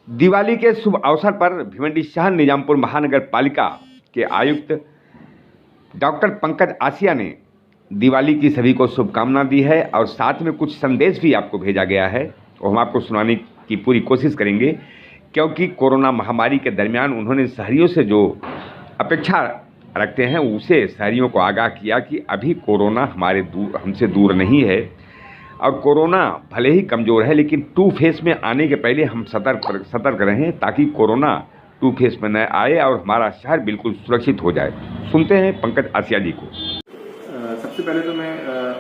दिवाली के शुभ अवसर पर भिवंडी शहर निजामपुर महानगर पालिका के आयुक्त डॉक्टर पंकज आसिया ने दिवाली की सभी को शुभकामना दी है और साथ में कुछ संदेश भी आपको भेजा गया है और हम आपको सुनाने की पूरी कोशिश करेंगे, क्योंकि कोरोना महामारी के दरमियान उन्होंने शहरियों से जो अपेक्षा रखते हैं उसे शहरियों को आगाह किया कि अभी कोरोना हमसे दूर नहीं है और कोरोना भले ही कमज़ोर है लेकिन टू फेस में आने के पहले हम सतर्क रहें ताकि कोरोना टू फेस में न आए और हमारा शहर बिल्कुल सुरक्षित हो जाए। सुनते हैं पंकज आसिया जी को। सबसे पहले तो मैं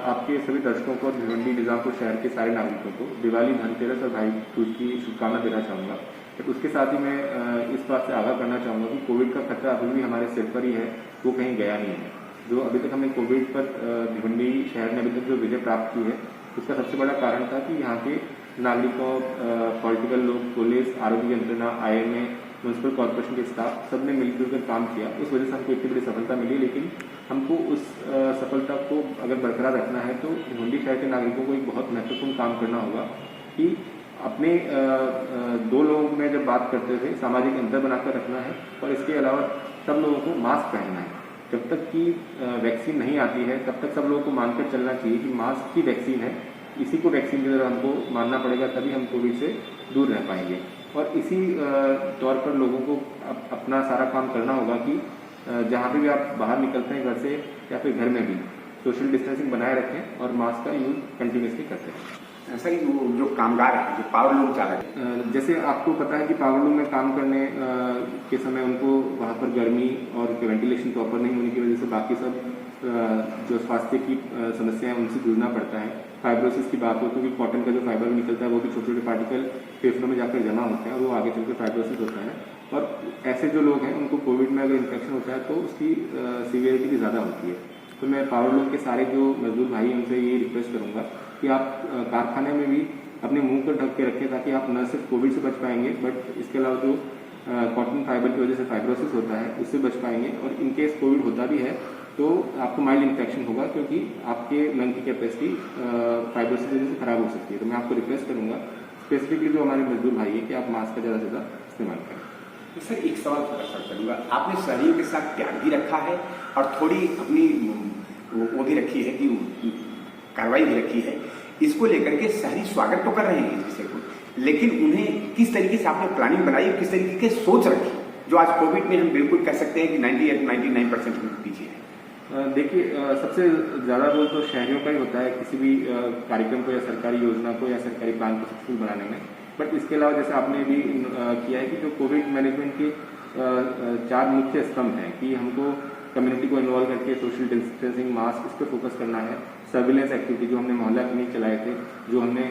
आपके सभी दर्शकों को भिवंडी निजामपुर शहर के सारे नागरिकों को दिवाली, धनतेरस और भाई दूज की शुभकामना देना चाहूँगा। बट उसके साथ ही मैं इस बात से आगाह करना चाहूँगा कि कोविड का खतरा अभी भी हमारे सिर पर ही है, वो कहीं गया नहीं है। जो अभी तक हमने कोविड पर भिवंडी शहर ने अभी तक जो विजय प्राप्त की है उसका सबसे बड़ा कारण था कि यहाँ के नागरिकों, पॉलिटिकल लोग, पुलिस, आरोग्य यंत्रणा, IMA, म्यूनसिपल कॉर्पोरेशन के स्टाफ सब ने मिलकर कर काम किया। उस वजह से हमको इतनी बड़ी सफलता मिली। लेकिन हमको उस सफलता को अगर बरकरार रखना है तो भिवंडी शहर के नागरिकों को एक बहुत महत्वपूर्ण काम करना होगा कि अपने दो लोगों में जब बात करते थे सामाजिक अंतर बनाकर रखना है और इसके अलावा सब लोगों को मास्क पहनना है। जब तक कि वैक्सीन नहीं आती है तब तक सब लोगों को मानकर चलना चाहिए कि मास्क ही वैक्सीन है, इसी को वैक्सीन की तरह हमको मानना पड़ेगा, तभी हम कोविड से दूर रह पाएंगे। और इसी तौर पर लोगों को अपना सारा काम करना होगा कि जहाँ पे भी आप बाहर निकलते हैं घर से या फिर घर में भी सोशल डिस्टेंसिंग बनाए रखें और मास्क का यूज कंटिन्यूसली करते हैं। सर, जो कामगार हैं, जो पावर लूम चालक, जैसे आपको पता है कि पावर लूम में काम करने के समय उनको वहाँ पर गर्मी और वेंटिलेशन प्रॉपर नहीं होने की वजह से बाकी सब जो स्वास्थ्य की समस्याएं उनसे जूझना पड़ता है। फाइब्रोसिस की बात हो तो कॉटन का जो फाइबर निकलता है वो भी छोटे छोटे पार्टिकल फेफड़ों में जाकर जमा होते हैं और वो आगे चलकर फाइब्रोसिस होता है। और ऐसे जो लोग हैं उनको कोविड में अगर इन्फेक्शन होता है तो उसकी सीवियरिटी भी ज़्यादा होती है। तो मैं पावर लूम के सारे जो मजदूर भाई हैं उनसे ये रिक्वेस्ट करूँगा कि आप कारखाने में भी अपने मुंह को ढक के रखें ताकि आप न सिर्फ कोविड से बच पाएंगे बट इसके अलावा जो कॉटन फाइबर की वजह से फाइब्रोसिस होता है उससे बच पाएंगे। और इनकेस कोविड होता भी है तो आपको माइल्ड इन्फेक्शन होगा क्योंकि आपके लंग की कैपेसिटी फाइब्रोसिस की वजह से खराब हो सकती है। तो मैं आपको रिक्वेस्ट करूँगा स्पेसिफिकली जो हमारे मजदूर भाई है कि आप मास्क का ज़्यादा से ज़्यादा इस्तेमाल करें। तो सर, एक सवाल छोटा करूँगा, आपने शहरियों के साथ प्यार भी रखा है और थोड़ी अपनी वो भी रखी है कि कार्रवाई भी रखी है, इसको लेकर के शहरी स्वागत तो कर रहे हैं इस विषय को, लेकिन उन्हें किस तरीके से आपने प्लानिंग बनाई और किस तरीके की सोच रखी जो आज कोविड में हम बिल्कुल कह सकते हैं कि 98-99% पीछे है? देखिए, सबसे ज़्यादा रोल तो शहरियों का ही होता है किसी भी कार्यक्रम को या सरकारी योजना को या सरकारी प्लान को सक्सेसफुल बनाने में। बट इसके अलावा जैसे आपने भी किया है कि जो कोविड मैनेजमेंट के 4 मुख्य स्तंभ हैं कि हमको कम्युनिटी को इन्वॉल्व करके सोशल डिस्टेंसिंग, मास्क, इस पर फोकस करना है। सर्विलेंस एक्टिविटी जो हमने मोहल्ला क्लिनिक चलाए थे, जो हमने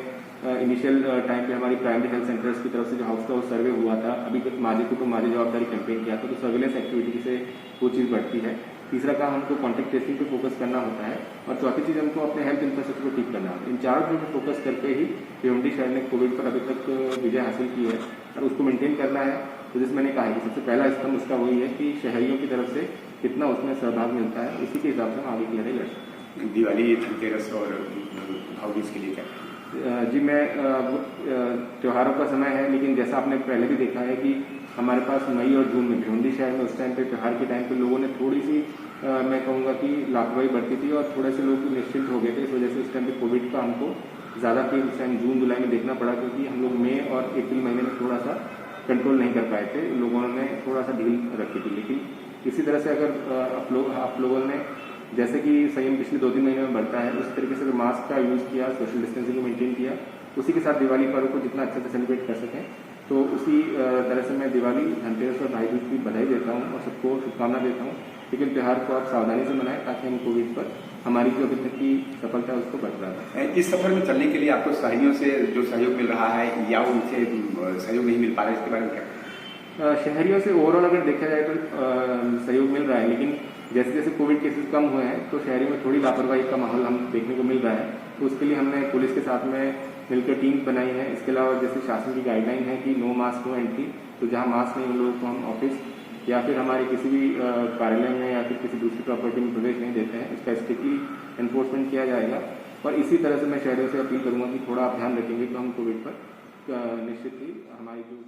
इनिशियल टाइम पे हमारी प्राइमरी हेल्थ सेंटर्स की तरफ से जो हाउस टू हाउस सर्वे हुआ था, अभी तक माझे कुटुंब माझे जवाबदारी कैंपेन किया था, तो सर्विलेंस एक्टिविटी से वो चीज़ बढ़ती है। तीसरा काम हमको कॉन्टैक्ट ट्रेसिंग पे फोकस करना होता है और चौथी चीज़ हमको अपने हेल्थ इंफ्रास्ट्रक्चर को ठीक करना होता है। इन 4 चीज़ों पर फोकस करके ही भिवंडी शहर ने कोविड पर अभी तक विजय हासिल की है और उसको मेंटेन करना है। तो जैसे मैंने कहा कि सबसे पहला स्तंभ उसका वही है कि शहरियों की तरफ से कितना उसमें सहभाग मिलता है, उसी के हिसाब से हम आगे की लड़ाई लड़ सकते हैं। दिवाली, धनतेरस और भाईदूज के लिए क्या? जी, मैं त्योहारों का समय है लेकिन जैसा आपने पहले भी देखा है कि हमारे पास मई और जून में भिवंडी शहर में उस टाइम पे त्योहार के टाइम पे लोगों ने थोड़ी सी मैं कहूँगा कि लापरवाही बढ़ती थी और थोड़े से लोग निश्चिंत हो गए थे। इस वजह से उस टाइम पे कोविड का हमको ज़्यादा केस उस टाइम जून जुलाई में देखना पड़ा क्योंकि हम लोग मई और अप्रैल महीने में थोड़ा सा कंट्रोल नहीं कर पाए थे, लोगों ने थोड़ा सा ढील रखी थी। लेकिन इसी तरह से अगर आप लोगों ने जैसे कि संयम पिछले 2-3 महीने में बढ़ता है उस तरीके से अगर मास्क का यूज़ किया, सोशल डिस्टेंसिंग को मेंटेन किया, उसी के साथ दिवाली पर्व को जितना अच्छे से सेलिब्रेट कर सकें, तो उसी तरह से मैं दिवाली, धनतेरस और भाई दूज की बधाई देता हूँ और सबको शुभकामना देता हूँ। लेकिन त्यौहार को आप सावधानी से मनाएं ताकि हम कोविड पर हमारी जो अभी तक की सफलता है उसको बरकरार रखें। इस सफर में चलने के लिए आपको शहरियों से जो सहयोग मिल रहा है या उनसे सहयोग नहीं मिल पा रहा है, इसके बारे में क्या? शहरियों से ओवरऑल अगर देखा जाए तो सहयोग मिल रहा है, लेकिन जैसे जैसे कोविड केसेस कम हुए हैं तो शहरों में थोड़ी लापरवाही का माहौल हम देखने को मिल रहा है। तो उसके लिए हमने पुलिस के साथ में मिलकर टीम्स बनाई है। इसके अलावा जैसे शासन की गाइडलाइन है कि नो मास्क नो एंट्री, तो जहाँ मास्क नहीं उन लोगों को हम ऑफिस या फिर हमारे किसी भी कार्यालय में या फिर किसी दूसरी प्रॉपर्टी में प्रवेश नहीं देते हैं। इसका स्ट्रिक्टली एनफोर्समेंट किया जाएगा और इसी तरह से मैं शहरों से अपील करूँगा कि थोड़ा आप ध्यान रखेंगे तो हम कोविड पर निश्चित ही हमारी जो